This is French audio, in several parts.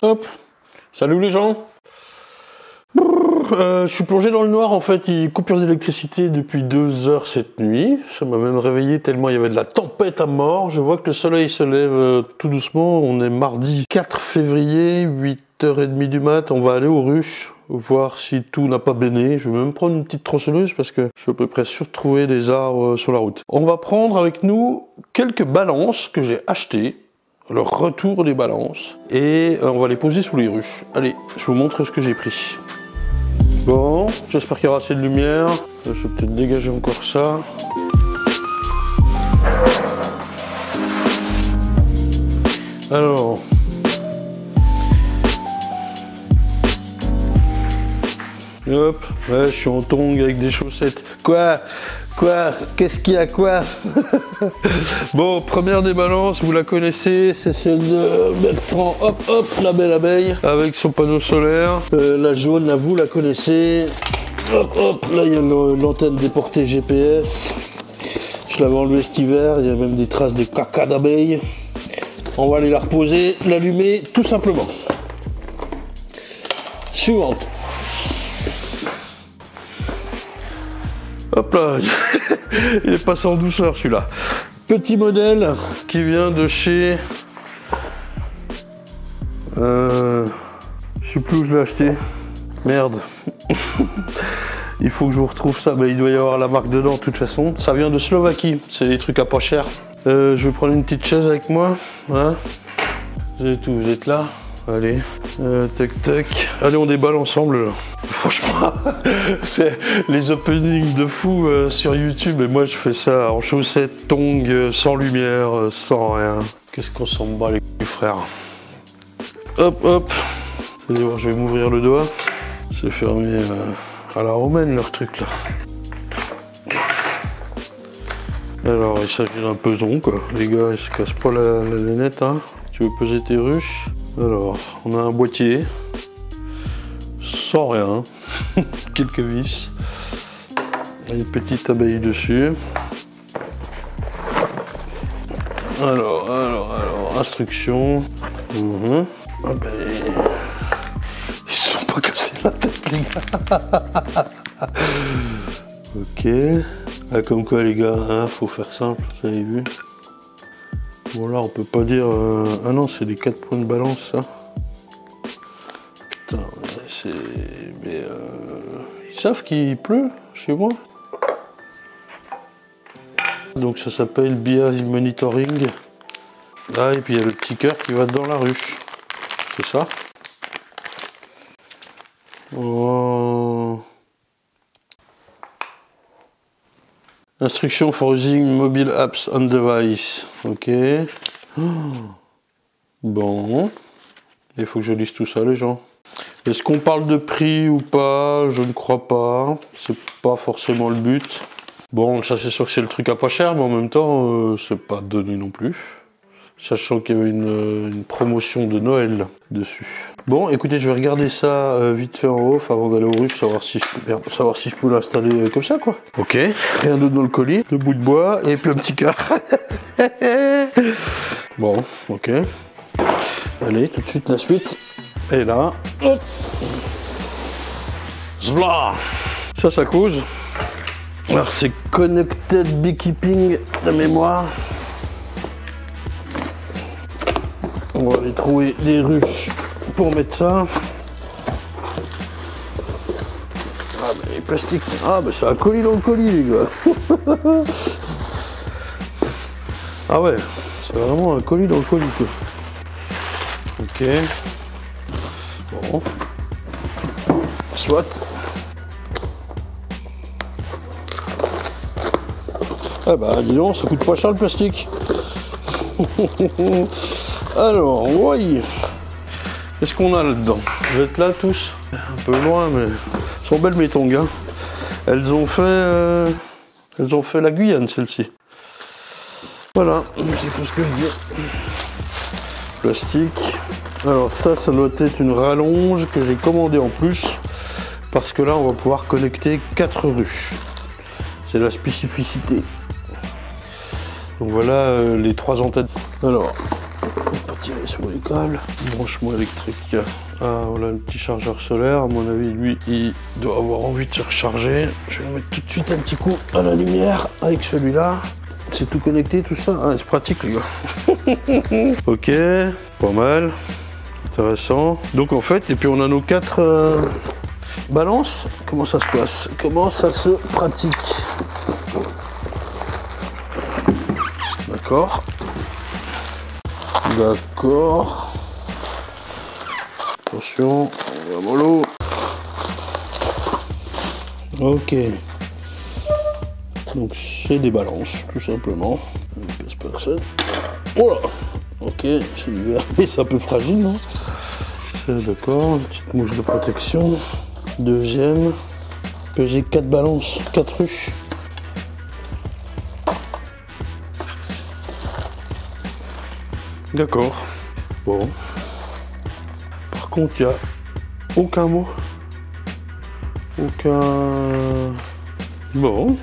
Hop. Salut les gens. Je suis plongé dans le noir en fait, il y a coupure d'électricité depuis 2 heures cette nuit. Ça m'a même réveillé tellement il y avait de la tempête à mort. Je vois que le soleil se lève tout doucement. On est mardi 4 février, 8h30 du mat. On va aller aux ruches, voir si tout n'a pas béné. Je vais même prendre une petite tronçonneuse parce que je suis à peu près sûr de trouver des arbres sur la route. On va prendre avec nous quelques balances que j'ai achetées. Le retour des balances. Et on va les poser sous les ruches. Allez, je vous montre ce que j'ai pris. Bon, j'espère qu'il y aura assez de lumière. Je vais peut-être dégager encore ça. Alors. Hop, ouais, je suis en tongs avec des chaussettes. Quoi? Qu'est-ce qu'il y a quoi? Bon, première des balances, vous la connaissez, c'est celle de Bertrand. Hop, hop, la belle abeille, avec son panneau solaire. La jaune, là, vous la connaissez. Hop, hop, là, il y a l'antenne des portées GPS. Je l'avais enlevée cet hiver, il y a même des traces de caca d'abeille. On va aller la reposer, l'allumer, tout simplement. Suivante. Hop là, il est passé en douceur celui-là. Petit modèle qui vient de chez... je sais plus où je l'ai acheté. Merde. Il faut que je vous retrouve ça. Mais il doit y avoir la marque dedans de toute façon. Ça vient de Slovaquie. C'est des trucs à pas cher. Je vais prendre une petite chaise avec moi. Hein, vous êtes où? Vous êtes là? Allez. Tac tac. Allez, on déballe ensemble là. Franchement, c'est les openings de fou sur YouTube et moi je fais ça en chaussettes, tongs, sans lumière, sans rien. Qu'est-ce qu'on s'en bat les couilles, frère. Hop hop. Allez voir, je vais m'ouvrir le doigt. C'est fermé à la romaine leur truc là. Alors il s'agit d'un peson quoi. Les gars, ils se cassent pas la lunette hein. Tu veux peser tes ruches? Alors, on a un boîtier. Sans rien, quelques vis, une petite abeille dessus. Alors, instructions. Ah ben, ils se sont pas cassés la tête les gars. Ok, ah, comme quoi les gars, hein, faut faire simple, vous avez vu. Bon là on peut pas dire, ah non c'est des 4 points de balance ça. Putain, mais ils savent qu'il pleut chez moi. Donc ça s'appelle BI Monitoring. Ah et puis il y a le petit cœur qui va dans la ruche. C'est ça. Oh. Instruction for using mobile apps on device. Ok. Oh. Bon. Il faut que je lise tout ça les gens. Est-ce qu'on parle de prix ou pas? Je ne crois pas. C'est pas forcément le but. Bon, ça c'est sûr que c'est le truc à pas cher, mais en même temps, c'est pas donné non plus. Sachant qu'il y avait une promotion de Noël dessus. Bon, écoutez, je vais regarder ça vite fait en off avant d'aller aux ruches, savoir si je peux l'installer comme ça, quoi. Ok, rien d'autre dans le colis. Le bout de bois et puis un petit car. Bon, ok. Allez, tout de suite la suite. Et là, hop, zbla. Ça cause. Alors c'est Connected Beekeeping de mémoire. On va aller trouver des ruches pour mettre ça. Ah mais les plastiques. Ah bah c'est un colis dans le colis les gars. Ah ouais, c'est vraiment un colis dans le colis quoi. Ok. Bon. Soit. Ah bah dis donc, ça coûte pas cher le plastique. Alors, oui. Qu'est-ce qu'on a là-dedans? Vous êtes là tous? Un peu loin, mais elles sont belles mes tongs. Hein. Elles ont fait la Guyane celle-ci. Voilà, c'est tout ce que je dis. Plastique. Alors ça doit être une rallonge que j'ai commandée en plus parce que là on va pouvoir connecter 4 ruches. C'est la spécificité. Donc voilà les 3 antennes. Alors, tirer sur les câbles. Branchement électrique. Ah voilà le petit chargeur solaire. À mon avis, lui, il doit avoir envie de se recharger. Je vais mettre tout de suite un petit coup à la lumière avec celui-là. C'est tout connecté, tout ça. Ah, c'est pratique, les gars. Ok, pas mal. Intéressant. Donc en fait, et puis on a nos 4 balances. Comment ça se passe? Comment ça se pratique? D'accord. D'accord. Attention, on va mollo. Ok. Donc c'est des balances, tout simplement. Ne pèse personne. Voilà. Ok, c'est l'hiver, mais c'est un peu fragile, non? C'est d'accord, une petite mouche de protection. Deuxième. J'ai 4 balances, 4 ruches. D'accord. Bon. Par contre, il n'y a aucun mot. Aucun... Bon.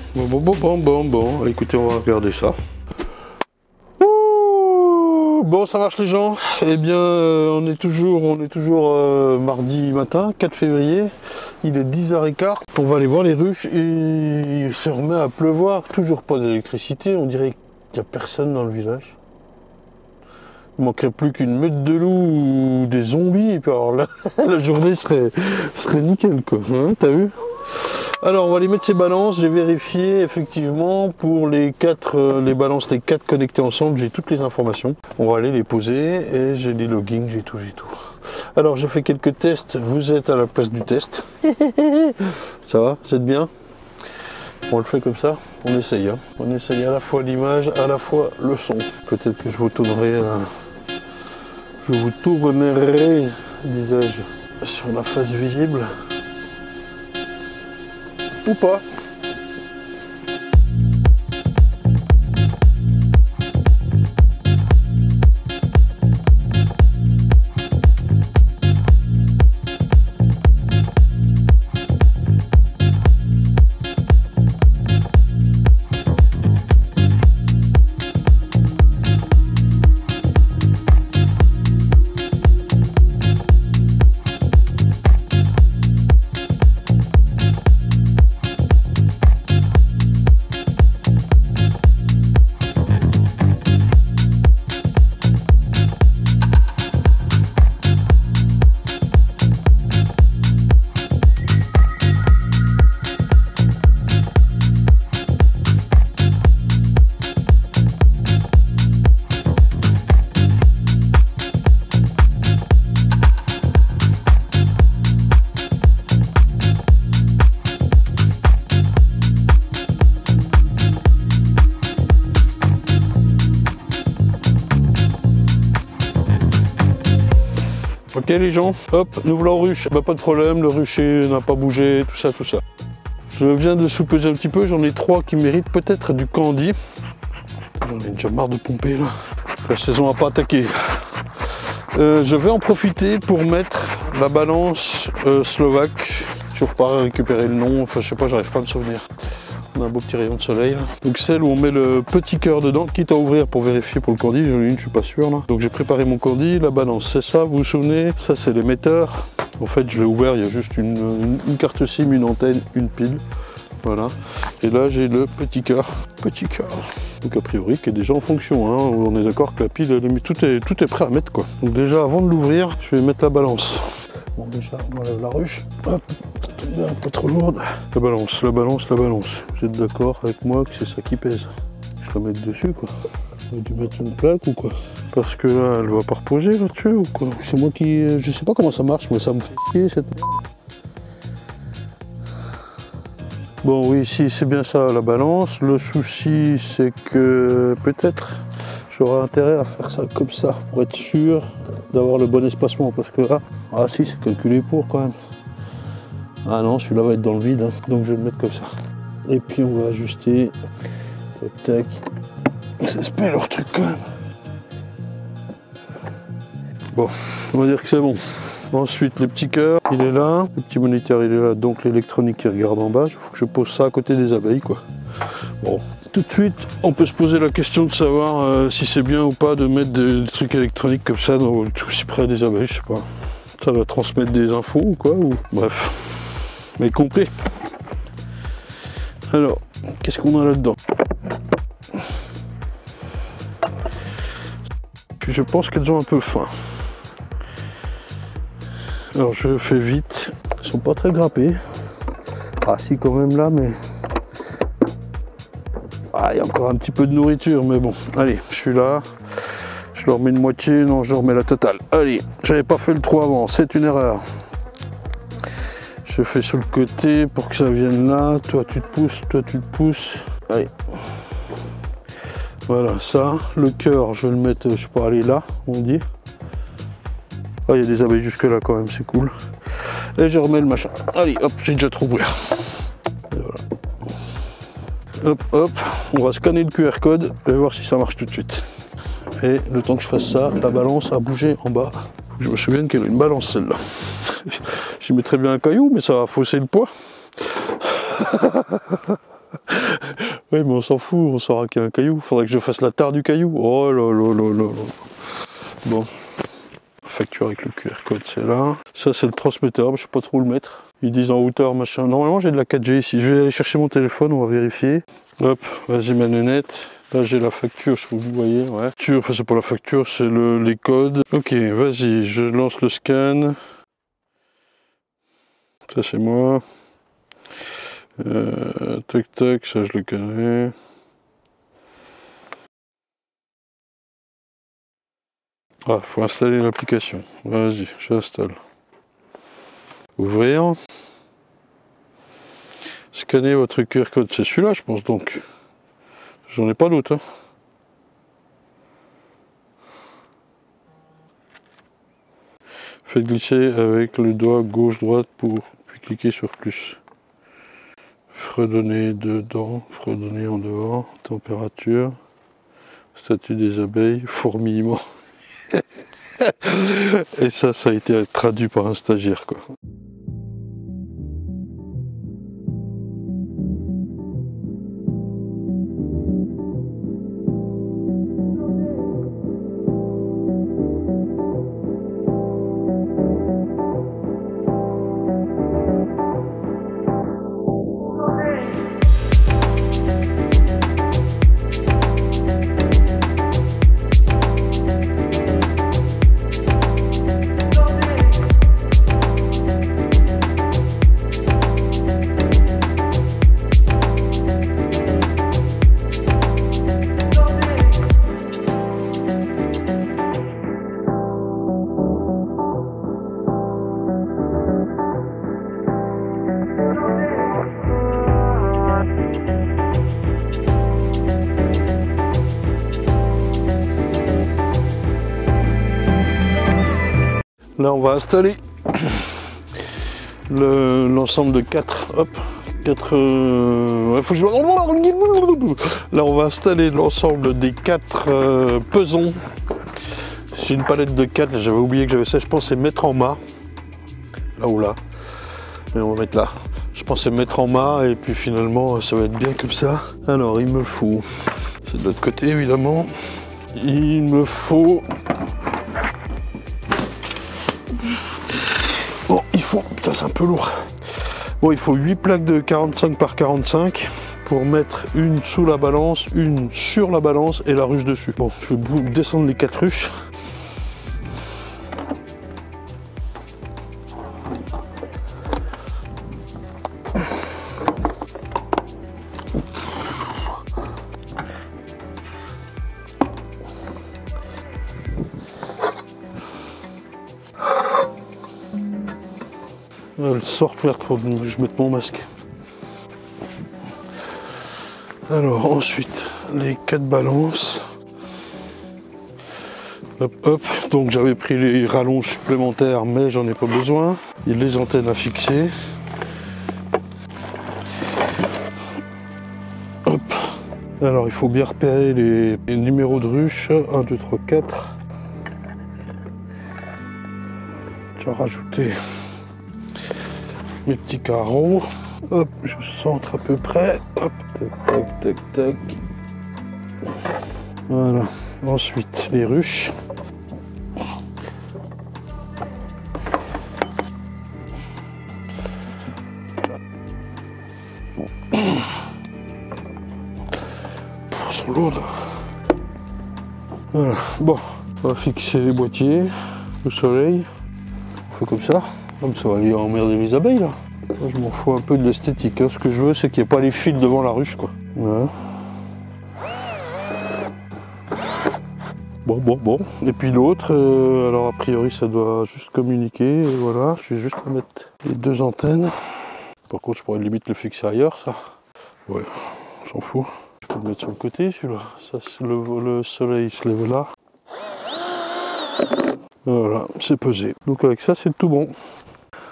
Écoutez, on va regarder ça. Ouh, bon, ça marche les gens. Eh bien, on est toujours mardi matin, 4 février. Il est 10h15. On va aller voir les ruches et il se remet à pleuvoir. Toujours pas d'électricité. On dirait qu'il n'y a personne dans le village. Il manquerait plus qu'une meute de loups ou des zombies. Et puis alors là, la journée serait nickel, quoi. Hein, t'as vu? Alors, on va aller mettre ces balances. J'ai vérifié effectivement pour les 4 balances, les 4 connectées ensemble. J'ai toutes les informations. On va aller les poser et j'ai les loggings, j'ai tout. Alors, j'ai fait quelques tests. Vous êtes à la place du test. Ça va? Vous êtes bien? On le fait comme ça, on essaye. Hein. On essaye à la fois l'image, à la fois le son. Peut-être que je vous tournerai, disais-je, sur la face visible. Ou pas. Ok les gens, hop, nous voilà en ruche. Bah, pas de problème, le rucher n'a pas bougé, tout ça. Je viens de sous-peser un petit peu, j'en ai 3 qui méritent peut-être du candy. J'en ai déjà marre de pomper là. La saison n'a pas attaqué. Je vais en profiter pour mettre la balance slovaque. Je repars récupérer le nom, enfin je sais pas, j'arrive pas à me souvenir. On a un beau petit rayon de soleil là. Donc celle où on met le petit cœur dedans, quitte à ouvrir pour vérifier pour le candy, j'en ai une, je suis pas sûr là. Donc j'ai préparé mon candy, la balance c'est ça, vous vous souvenez, ça c'est l'émetteur. En fait je l'ai ouvert, il y a juste une carte SIM, une antenne, une pile. Voilà. Et là j'ai le petit cœur. Donc a priori qui est déjà en fonction, hein. On est d'accord que la pile, tout est prêt à mettre quoi. Donc déjà avant de l'ouvrir, je vais mettre la balance. Bon déjà on enlève la ruche. Hop. Bien, pas trop lourde. La balance. Vous êtes d'accord avec moi que c'est ça qui pèse? Je vais mettre dessus quoi. On va dû mettre une plaque ou quoi? Parce que là, elle va pas reposer là-dessus ou quoi? C'est moi qui... Je sais pas comment ça marche, moi ça me fait chier cette merde. Bon oui, si c'est bien ça la balance. Le souci c'est que peut-être j'aurais intérêt à faire ça comme ça pour être sûr d'avoir le bon espacement. Parce que là, ah si, c'est calculé pour quand même. Ah non, celui-là va être dans le vide, hein. Donc je vais le mettre comme ça. Et puis on va ajuster. Tac, tac. C'est leur truc quand même. Bon, on va dire que c'est bon. Ensuite, le petit cœur, il est là. Le petit moniteur, il est là. Donc l'électronique qui regarde en bas. Il faut que je pose ça à côté des abeilles, quoi. Bon, Tout de suite, on peut se poser la question de savoir si c'est bien ou pas de mettre des trucs électroniques comme ça dans tout si près des abeilles, je sais pas. Ça va transmettre des infos ou quoi ou... Bref, mais complet. Alors, qu'est-ce qu'on a là-dedans? Je pense qu'elles ont un peu faim. Alors je fais vite. Elles sont pas très grappées. Ah si quand même là, mais... Ah, il y a encore un petit peu de nourriture, mais bon. Allez, je suis là. Je leur mets une moitié, non, je leur mets la totale. Allez, j'avais pas fait le trou avant, c'est une erreur. Je fais sur le côté pour que ça vienne là. Toi tu te pousses, toi tu te pousses. Allez. Voilà, ça, le cœur, je vais le mettre, je peux aller là, on dit. Ah, il y a des abeilles jusque là quand même, c'est cool. Et je remets le machin. Allez, hop, j'ai déjà trop ouvert. Et voilà. Hop, hop, on va scanner le QR code et voir si ça marche tout de suite. Et le temps que je fasse ça, la balance a bougé en bas. Je me souviens qu'elle a une balance celle-là. J'y mettrais bien un caillou, mais ça va fausser le poids. Oui, mais on s'en fout, on saura qu'il y a un caillou. Faudrait que je fasse la tare du caillou. Oh là là là là. Bon. Facture avec le QR code, c'est là. Ça, c'est le transmetteur, je sais pas trop où le mettre. Ils disent en hauteur, machin. Normalement, j'ai de la 4G ici. Je vais aller chercher mon téléphone, on va vérifier. Hop, vas-y, ma lunette. Là, j'ai la facture, je sais pas si vous voyez. Ouais. Enfin, c'est pas la facture, c'est les codes. Ok, vas-y, je lance le scan. Ça, c'est moi. Tac, tac, ça, je le connais. Ah, faut installer l'application. Vas-y, j'installe. Ouvrir. Scannez votre QR code. C'est celui-là, je pense donc. J'en ai pas d'autre. Hein. Faites glisser avec le doigt gauche-droite puis cliquez sur plus. Fredonner dedans, fredonner en dehors. Température. Statut des abeilles. Fourmillement. Et ça a été traduit par un stagiaire, quoi. Là, on va installer l'ensemble de 4. Hop, 4. Ouais, faut que je... Là, on va installer l'ensemble des 4 pesons. C'est une palette de 4. J'avais oublié que j'avais ça. Je pensais mettre en mât. Là ou là. Mais on va mettre là. Je pensais mettre en mât et puis finalement, ça va être bien comme ça. Alors, il me faut. C'est de l'autre côté, évidemment. Il me faut. Bon, il faut, putain c'est un peu lourd. Bon, il faut 8 plaques de 45 par 45 pour mettre une sous la balance, une sur la balance et la ruche dessus. Bon, je vais descendre les 4 ruches. Elle sort verte pour que je mette mon masque. Alors ensuite les 4 balances. Hop hop. Donc j'avais pris les rallonges supplémentaires mais j'en ai pas besoin. Il y a les antennes à fixer. Hop. Alors il faut bien repérer les numéros de ruche. 1, 2, 3, 4. Je vais rajouter mes petits carreaux. Hop, je centre à peu près. Hop, Tac, tac, tac, tac. Voilà. Ensuite, les ruches. Elles sont lourdes. Voilà. Bon, on va fixer les boîtiers, le soleil. On fait comme ça. Comme ça va aller emmerder mes abeilles là. Moi, je m'en fous un peu de l'esthétique. Hein. Ce que je veux, c'est qu'il n'y ait pas les fils devant la ruche, quoi. Voilà. Bon. Et puis l'autre, alors a priori, ça doit juste communiquer. Et voilà, je vais juste mettre les deux antennes. Par contre, je pourrais limite le fixer ailleurs, ça. Ouais, on s'en fout. Je peux le mettre sur le côté, celui-là. Ça, le soleil se lève là. Voilà, c'est pesé. Donc avec ça, c'est tout bon.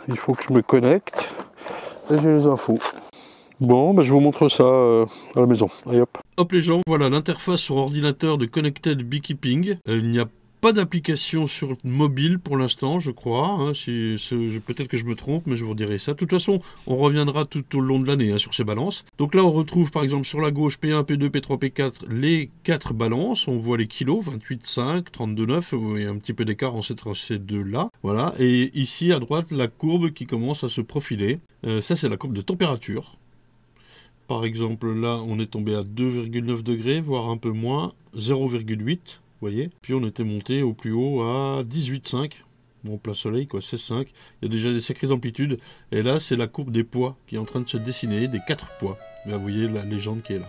Il faut que je me connecte et j'ai les infos. Bon, bah, je vous montre ça à la maison. Allez hop. Hop les gens, voilà l'interface sur ordinateur de Connected Beekeeping. Il n'y a pas d'application sur mobile pour l'instant, je crois. Hein, peut-être que je me trompe, mais je vous dirai ça. De toute façon, on reviendra tout au long de l'année hein, sur ces balances. Donc là, on retrouve par exemple sur la gauche P1, P2, P3, P4, les 4 balances. On voit les kilos, 28,5, 32,9. Il y a un petit peu d'écart entre ces deux-là. Voilà. Et ici, à droite, la courbe qui commence à se profiler. Ça, c'est la courbe de température. Par exemple, là, on est tombé à 2,9 degrés, voire un peu moins, 0,8, vous voyez. Puis on était monté au plus haut à 18,5, bon, plein soleil, quoi, 16,5. Il y a déjà des sacrées amplitudes. Et là, c'est la courbe des poids qui est en train de se dessiner, des 4 poids. Là, vous voyez la légende qui est là.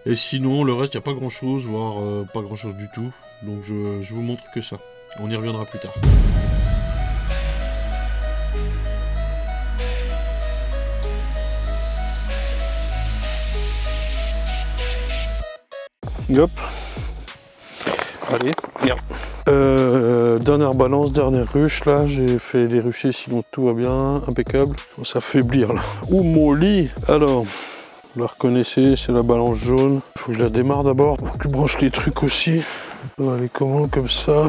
Et sinon, le reste, il n'y a pas grand-chose, voire pas grand-chose du tout. Donc, je vous montre que ça. On y reviendra plus tard. Hop. Allez, regarde. Dernière balance, dernière ruche, là, j'ai fait les ruchers, sinon tout va bien, impeccable. On s'affaiblir là. Ouh, mon lit. Alors, vous la reconnaissez, c'est la balance jaune. Il faut que je la démarre d'abord, pour que je branche les trucs aussi. On va aller comment, comme ça.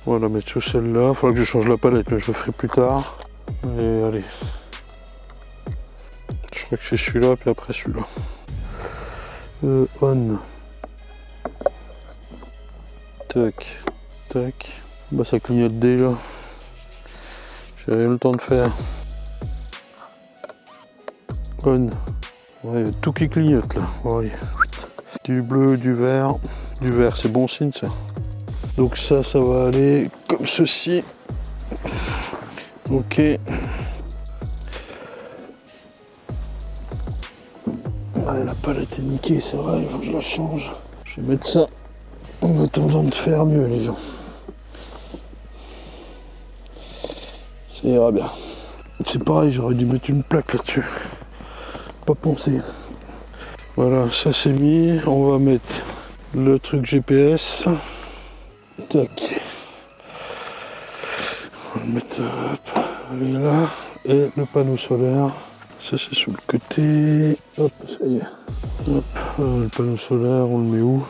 On va la mettre sur celle-là. Il faudra que je change la palette, mais je le ferai plus tard. Et allez. Je crois que c'est celui-là, puis après celui-là. On. Tac, tac. Bah ça clignote déjà. J'ai rien le temps de faire. On. Ouais, il y a tout qui clignote là. Ouais. Du bleu, du vert. Du vert, c'est bon signe ça. Donc ça va aller comme ceci. Ok. Ouais, la palette est niquée, c'est vrai, il faut que je la change. Je vais mettre ça en attendant de faire mieux, les gens. Ça ira bien. C'est pareil, j'aurais dû mettre une plaque là-dessus. Pas penser. Voilà, ça c'est mis. On va mettre le truc GPS. Tac. On va le mettre allez, là. Et le panneau solaire. Ça c'est sur le côté. Hop, ça y est. Hop, le panneau solaire, on le met où?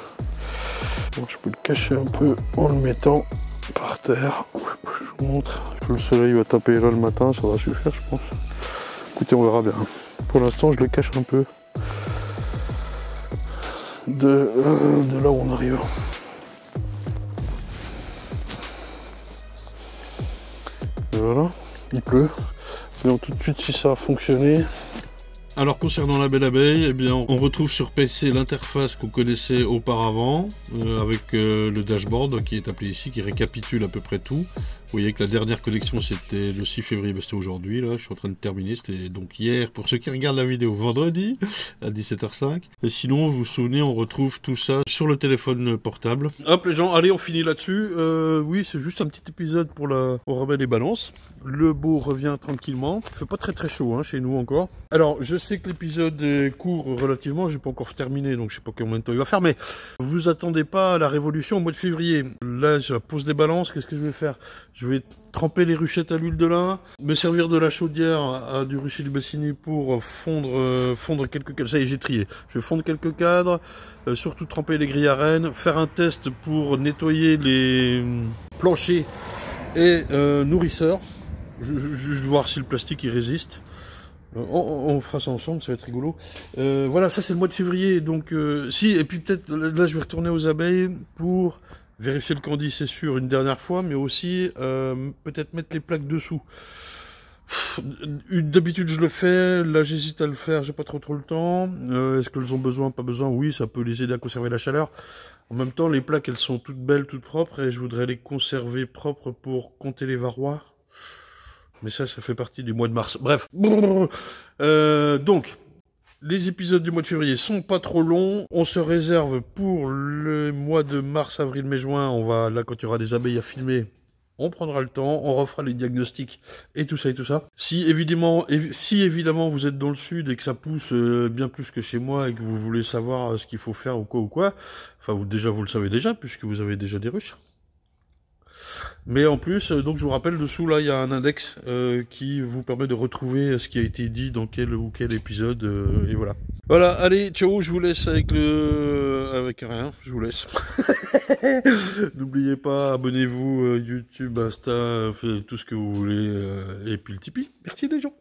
Bon, je peux le cacher un peu en le mettant par terre. Je vous montre. Le soleil va taper là le matin, ça va suffire je pense. Écoutez, on verra bien. Pour l'instant, je le cache un peu de là où on arrive. Et voilà, il pleut. Voyons tout de suite si ça a fonctionné. Alors concernant la belle abeille, eh bien, on retrouve sur PC l'interface qu'on connaissait auparavant, avec le dashboard qui est appelé ici, qui récapitule à peu près tout. Vous voyez que la dernière connexion c'était le 6 février, ben, c'était aujourd'hui, là je suis en train de terminer, c'était donc hier pour ceux qui regardent la vidéo vendredi à 17h05. Et sinon vous vous souvenez, on retrouve tout ça sur le téléphone portable. Hop les gens, allez on finit là-dessus. Oui c'est juste un petit épisode pour on remet les balances. Le beau revient tranquillement, il fait pas très chaud hein, chez nous encore. Alors je sais que l'épisode est court relativement, j'ai pas encore terminé donc je sais pas combien de temps il va faire, mais vous attendez pas à la révolution au mois de février. Là je pose des balances, qu'est-ce que je vais faire? Je vais tremper les ruchettes à l'huile de lin, me servir de la chaudière du rucher du Bassini pour fondre quelques cadres. Ça y est, j'ai trié. Je vais fondre quelques cadres, surtout tremper les grilles à rennes, faire un test pour nettoyer les planchers et nourrisseurs. Je vais voir si le plastique il résiste. On fera ça ensemble, ça va être rigolo. Voilà, ça c'est le mois de février, donc si, et puis peut-être là je vais retourner aux abeilles pour vérifier le candy, c'est sûr, une dernière fois, mais aussi peut-être mettre les plaques dessous. D'habitude je le fais, là j'hésite à le faire, j'ai pas trop le temps. Est-ce qu'elles ont besoin, pas besoin? Oui, ça peut les aider à conserver la chaleur. En même temps, les plaques elles sont toutes belles, toutes propres, et je voudrais les conserver propres pour compter les varrois. Mais ça fait partie du mois de mars. Bref. Donc, les épisodes du mois de février sont pas trop longs. On se réserve pour le mois de mars, avril, mai, juin. On va, là, quand il y aura des abeilles à filmer, on prendra le temps, on refera les diagnostics et tout ça et tout ça. Si évidemment vous êtes dans le sud et que ça pousse bien plus que chez moi et que vous voulez savoir ce qu'il faut faire ou quoi, enfin vous le savez déjà puisque vous avez déjà des ruches. Mais en plus, donc je vous rappelle, dessous là, il y a un index qui vous permet de retrouver ce qui a été dit dans quel ou quel épisode, et voilà. Voilà, allez, ciao, je vous laisse avec avec rien, je vous laisse. N'oubliez pas, abonnez-vous, YouTube, Insta, faites tout ce que vous voulez, et puis le Tipeee. Merci les gens.